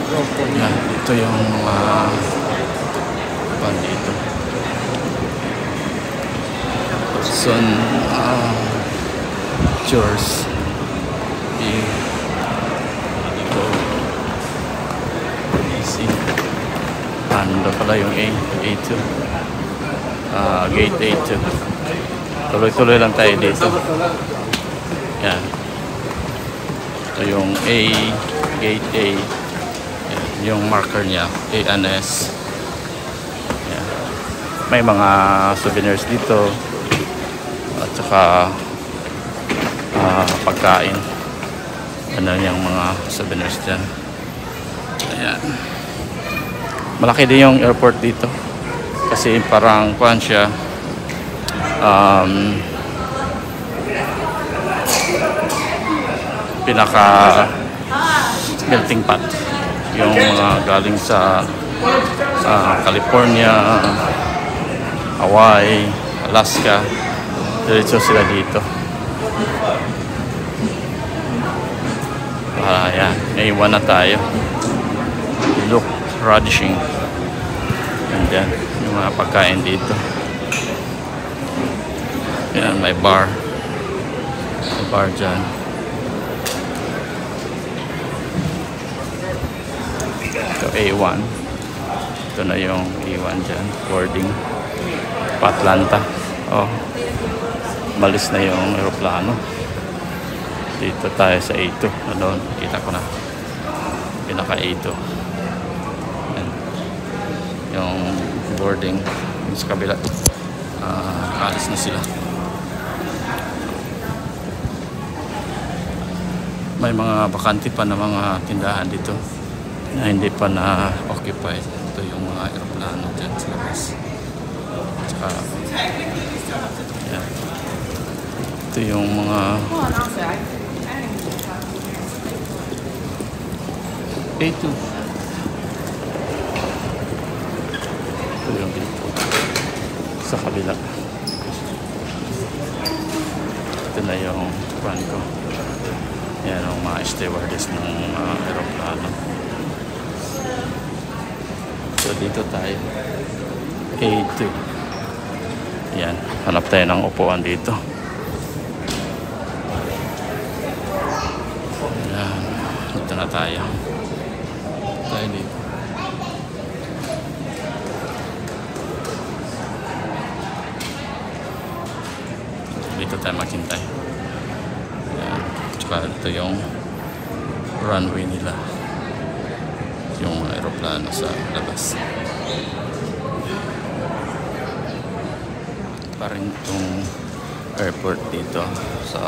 Yan, ito yung pan dito. Person chores. Dito. Easy. Ano pala yung A2. Gate A2. Tuloy-tuloy lang tayo dito. Yan. Ito yung A, gate A. Yan, yung marker niya, A&S. Yan. May mga souvenirs dito. At saka pagkain. Ano yung mga souvenirs dyan. Ayan. Malaki din yung airport dito. Kasi parang kuhan siya. Pinaka melting pot. Yung mga galing sa California, Hawaii, Alaska. Diretso sila dito. Ayan, may iwan na tayo. Look, radishing. Andyan, yung mga pagkain dito. Ayan, may bar. May bar dyan. Ito A1. Ito na yung A1 dyan. Boarding. Patlanta. Oh. Malis na yung aeroplano. Dito tayo sa A2. Ano, kita ko na. Pinaka A2. Ayan. Yung boarding. Yung sa kabila. Alis na sila. May mga bakante pa na mga tindahan dito na hindi pa na-occupied. Ito yung mga aeroplano dyan sa labas. Tsaka, yan. Ito yung mga A2. Ito yung dito sa kabila. Ito na yung van ko. Yan ang mga stewardess ng aeroplano. So dito tayo A2. Yan, hanap tayo ng upuan dito. Yan, dito na tayo. Tayo dito. Dito tayo maghintay. Yan, tsaka ito yung runway nila. Yung mga aeroplano sa labas. Parang itong airport dito. So,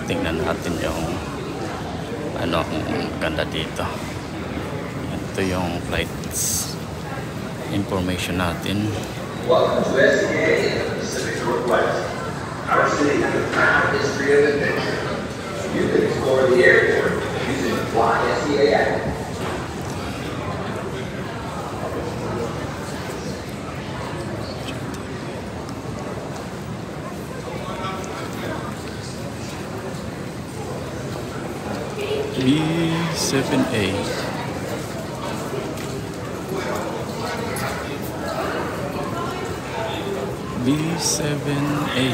tingnan natin yung ano, ang ganda dito. Ito yung flights information natin. Welcome to SCA and Pacific Northwest. Our city has a proud history of adventure. You can explore the airport using the Fly SCA app. B7A. B7A.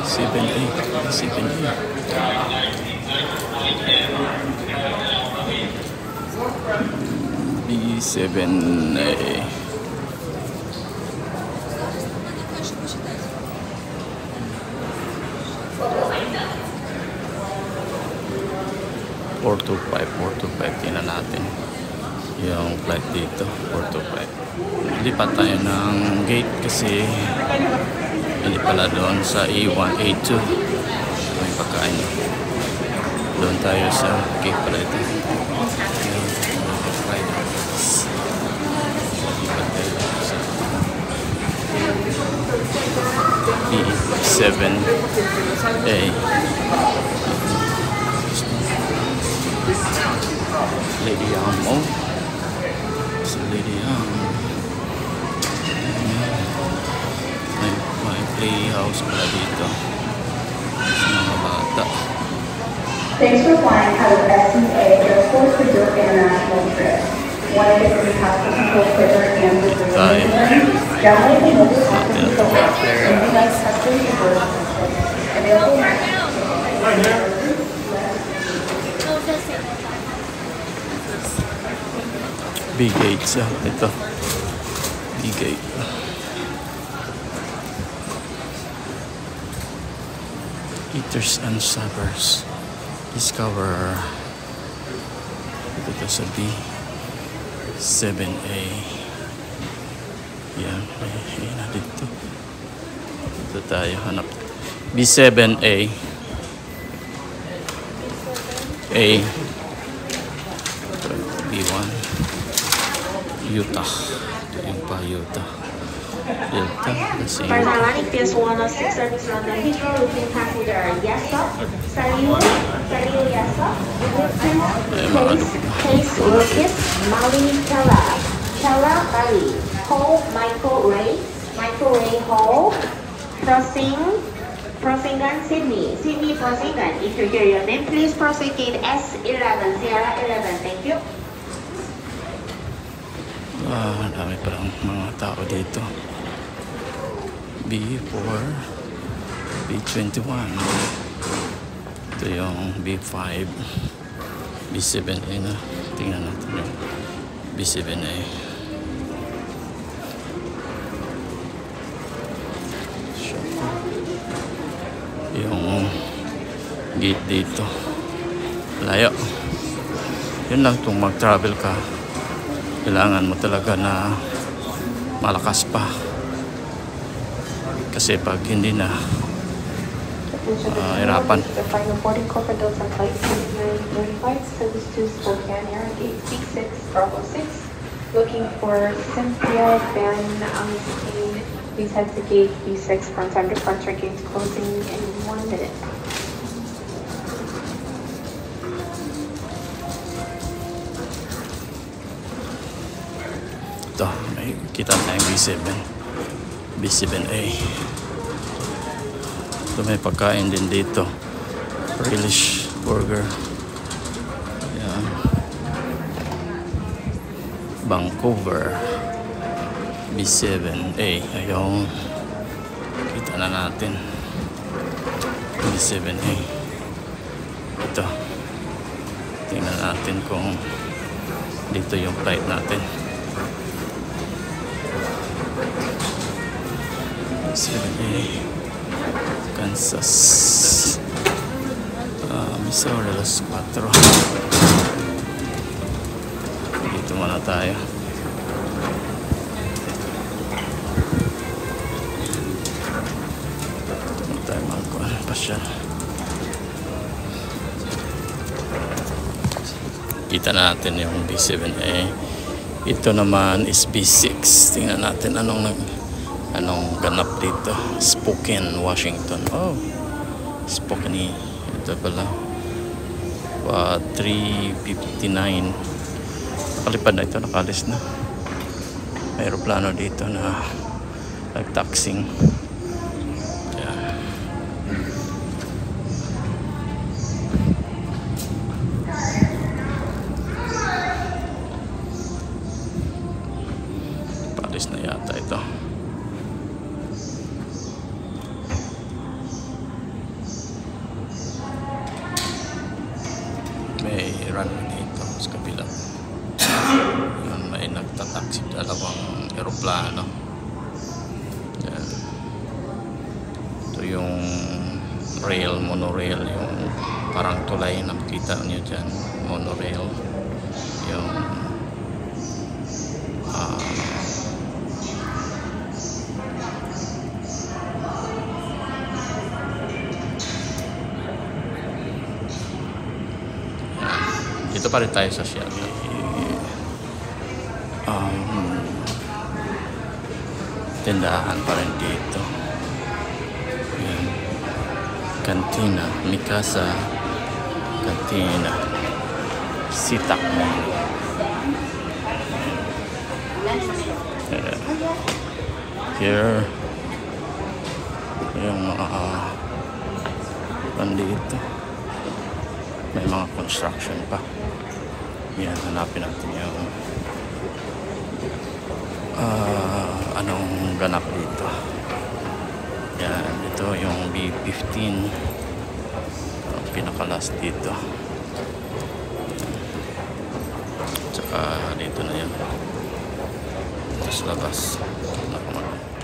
B7A. B7A. B7A. 425 tingnan natin yung flight dito. 425 lipat tayo ng gate kasi hindi pala doon sa A1, A2 may pagkain doon tayo sa gate pala ito. B7A. Lady Amo. Si Lady Amo. May playhouse pala dito sa mga bata. Thanks for flying out of SCA Air Force Resort International. Tayo. Big 8 siya. Ito. Big 8. Eaters and Suppers. Discover. Ito sa B7A. Yan. Ay na dito. Ito tayo. Hanap. B7A. A. B1. Utah. Ito yung pa Utah. Delta. Kasi For Atlantic, PS 106 service London Heathrow, routine passenger Yasa, Saliu, Yasa, Case Lucas, Mali Kella Bali, Hall, Michael Ray Hall, Prosingan, Sydney, Prosingan. If you hear your name, please proceed gate S11, Sierra 11. Thank you. Dami parang mga tao dito. B4, B21. Ito yung B5, B7A na. Tingnan natin yung B7A. Yung gate dito. Layo. Yun lang kung mag-travel ka. Kailangan mo talaga na malakas pa. Kasi pag hindi na hirapan. The final boarding call for those on flight 3935, service to Spokane Air, gate C6, Bravo 6. Looking for Cynthia Van Amstein. Please head to gate B6 for on-time departure. Gates closing in 1 minute. Ito, may kita na yung B7A. Ito may pagkain din dito. Relish burger. Ayan. Vancouver B7A. Ayun. Kita na natin. B7A. Ito. Tingnan natin kung dito yung flight natin. 7A Kansas Missouri Los 4. Dito muna tayo. Dito tayo magkuhan pasyal. Kita natin yung B7A. Ito naman is B6. Tingnan natin anong ganap dito. Spokane, Washington. Oh, Spokane. Ito pala 3:59. Nakalipad na ito, nakalis na. May aeroplano dito na nag-taxing. Palis na yata ito. May runway dito sa kabila. Yun, may nagtataksi dalawang aeroplano. Yan. Ito yung monorail, yung parang tulay na makita nyo dyan. Monorail. Yung dito pa rin tayo sa Seattle. Tindahan pa rin dito. Yan. Cantina, Mikasa Cantina, Sitak mo. Here yung nandito may mga construction pa. Yan, hanapin natin yung anong ganap dito. Yan, ito yung B15, pinakalas dito. Tsaka dito na yun, ito sa labas. Nakamaganda.